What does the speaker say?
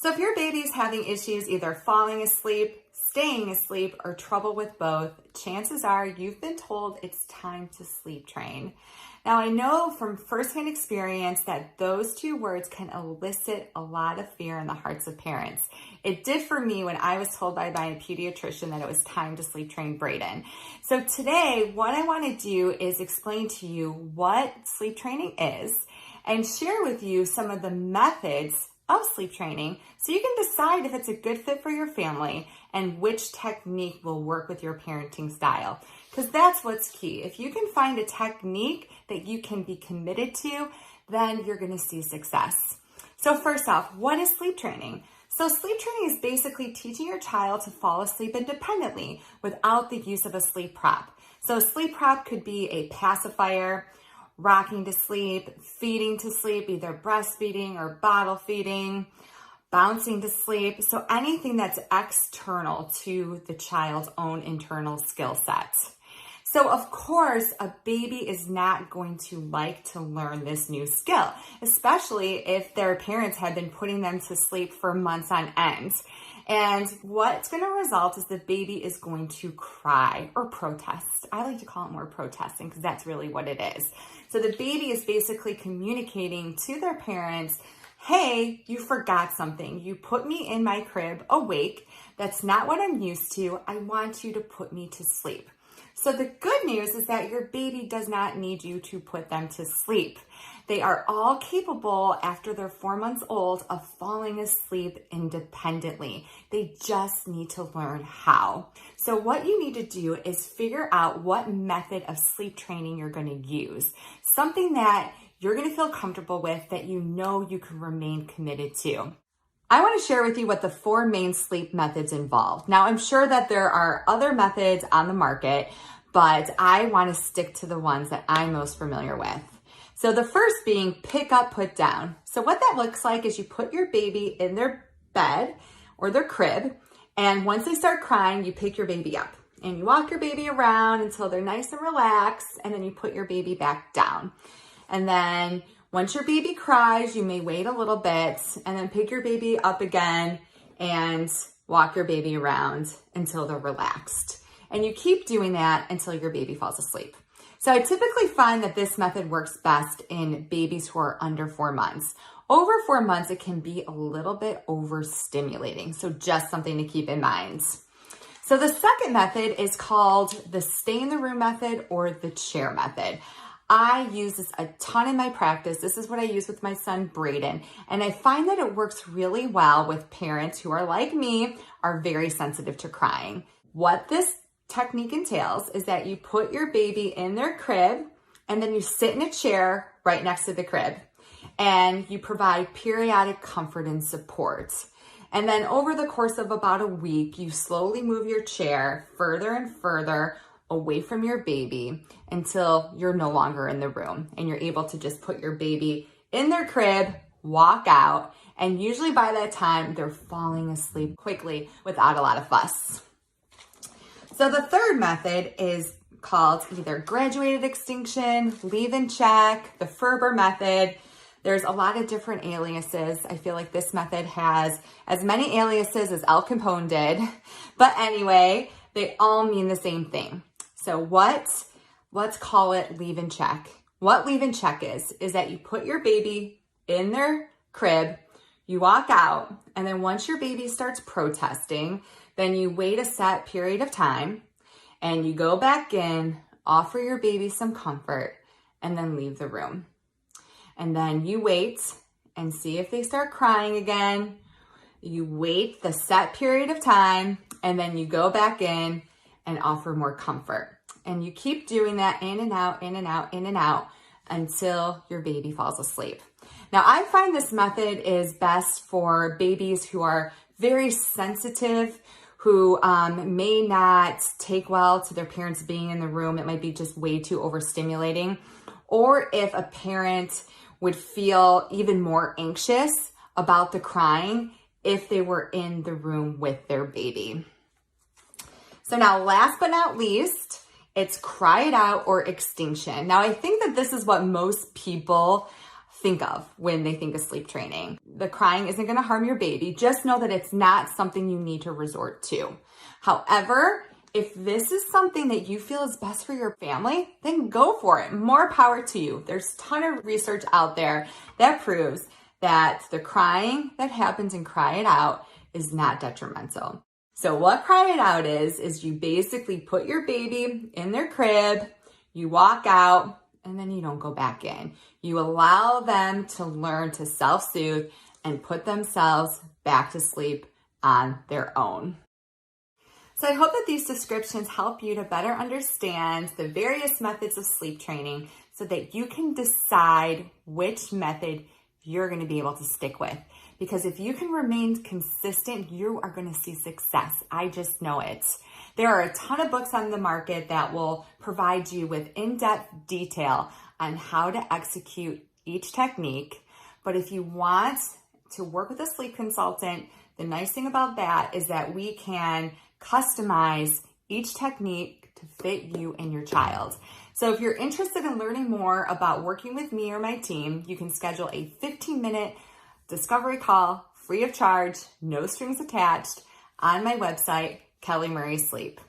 So if your baby's having issues either falling asleep, staying asleep, or trouble with both, chances are you've been told it's time to sleep train. Now, I know from firsthand experience that those two words can elicit a lot of fear in the hearts of parents. It did for me when I was told by my pediatrician that it was time to sleep train Brayden. So today, what I want to do is explain to you what sleep training is and share with you some of the methods of sleep training so you can decide if it's a good fit for your family and which technique will work with your parenting style. Because that's what's key. If you can find a technique that you can be committed to, then you're going to see success. So first off, what is sleep training? So sleep training is basically teaching your child to fall asleep independently without the use of a sleep prop. So a sleep prop could be a pacifier, rocking to sleep, feeding to sleep, either breastfeeding or bottle feeding, bouncing to sleep. So anything that's external to the child's own internal skill set. So of course, a baby is not going to like to learn this new skill, especially if their parents have been putting them to sleep for months on end. And what's going to result is the baby is going to cry or protest. I like to call it more protesting because that's really what it is. So the baby is basically communicating to their parents, hey, you forgot something. You put me in my crib awake. That's not what I'm used to. I want you to put me to sleep. So the good news is that your baby does not need you to put them to sleep. They are all capable after they're 4 months old of falling asleep independently. They just need to learn how. So what you need to do is figure out what method of sleep training you're going to use. Something that you're going to feel comfortable with, that you know you can remain committed to. I want to share with you what the 4 main sleep methods involve. Now, I'm sure that there are other methods on the market, but I want to stick to the ones that I'm most familiar with. So the first being pick up, put down. So what that looks like is you put your baby in their bed or their crib, and once they start crying, you pick your baby up and you walk your baby around until they're nice and relaxed, and then you put your baby back down. And then once your baby cries, you may wait a little bit and then pick your baby up again and walk your baby around until they're relaxed. And you keep doing that until your baby falls asleep. So I typically find that this method works best in babies who are under 4 months. Over 4 months, it can be a little bit overstimulating. So just something to keep in mind. So the second method is called the stay in the room method or the chair method. I use this a ton in my practice. This is what I use with my son, Brayden. And I find that it works really well with parents who are like me, are very sensitive to crying. What this technique entails is that you put your baby in their crib and then you sit in a chair right next to the crib and you provide periodic comfort and support. And then over the course of about a week, you slowly move your chair further and further away from your baby until you're no longer in the room and you're able to just put your baby in their crib, walk out, and usually by that time they're falling asleep quickly without a lot of fuss. So the third method is called either graduated extinction, leave and check, the Ferber method. There's a lot of different aliases. I feel like this method has as many aliases as El Capone did. But anyway, they all mean the same thing. So let's call it leave and check. What leave and check is that you put your baby in their crib, you walk out, and then once your baby starts protesting, then you wait a set period of time and you go back in, offer your baby some comfort, and then leave the room. And then you wait and see if they start crying again. You wait the set period of time, and then you go back in and offer more comfort. And you keep doing that in and out, in and out, in and out until your baby falls asleep. Now, I find this method is best for babies who are very sensitive, who may not take well to their parents being in the room. It might be just way too overstimulating. Or if a parent would feel even more anxious about the crying if they were in the room with their baby. So now, last but not least, it's cry it out or extinction. Now, I think that this is what most people think of when they think of sleep training. The crying isn't going to harm your baby. Just know that it's not something you need to resort to. However, if this is something that you feel is best for your family, then go for it. More power to you. There's a ton of research out there that proves that the crying that happens in Cry It Out is not detrimental. So what Cry It Out is you basically put your baby in their crib, you walk out, and then you don't go back in. You allow them to learn to self-soothe and put themselves back to sleep on their own. So I hope that these descriptions help you to better understand the various methods of sleep training so that you can decide which method you're going to be able to stick with. Because if you can remain consistent, you are going to see success. I just know it. There are a ton of books on the market that will provide you with in-depth detail on how to execute each technique. But if you want to work with a sleep consultant, the nice thing about that is that we can customize each technique to fit you and your child. So if you're interested in learning more about working with me or my team, you can schedule a 15-minute discovery call, free of charge, no strings attached, on my website, Kelly Murray Sleep.